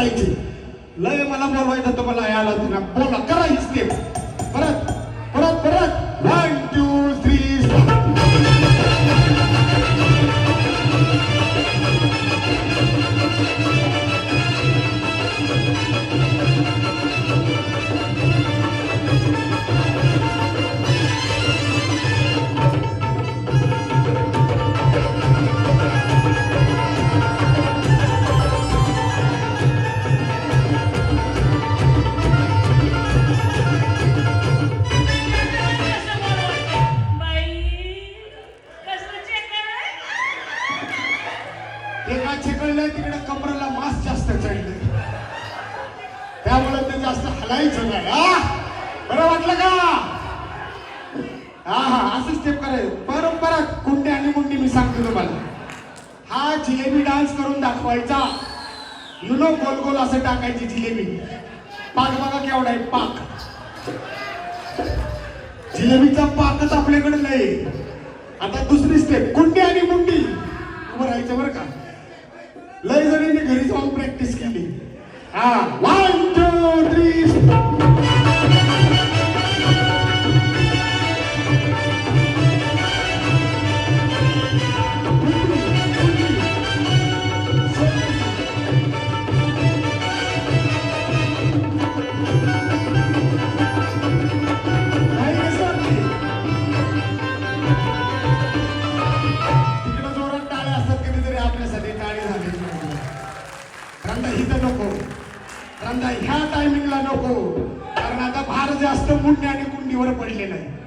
करायची. लय मला बोलवायचं तुम्हाला याला तुला बोला करा ही स्टेप. परत परत परत 1 2 3 एका चिकळलंय तिकडे कमरेला मास जास्त चढले त्यामुळे ते जास्त हलायचं नाही. बरं वाटलं का? हा असं स्टेप करायचं. परत कुंडी आणि मुंडी मी सांगतो तुम्हाला. हा जिलेबी डान्स करून दाखवायचा. युनो गोल गोल असं टाकायची जिलेबी. पाक बघा केवढा आहे पाक. जिलेबीचा पाकच आपल्याकडे नाही. आता दुसरी स्टेप कुंडी आणि मुंडी उभं राहायचं बरं का. लय जणींनी घरी जाऊन प्रॅक्टिस केली. 1 2 3 ह्या टायमिंगला नको कारण आता भार जास्त मुंडी आणि कुंडीवर पडलेला आहे.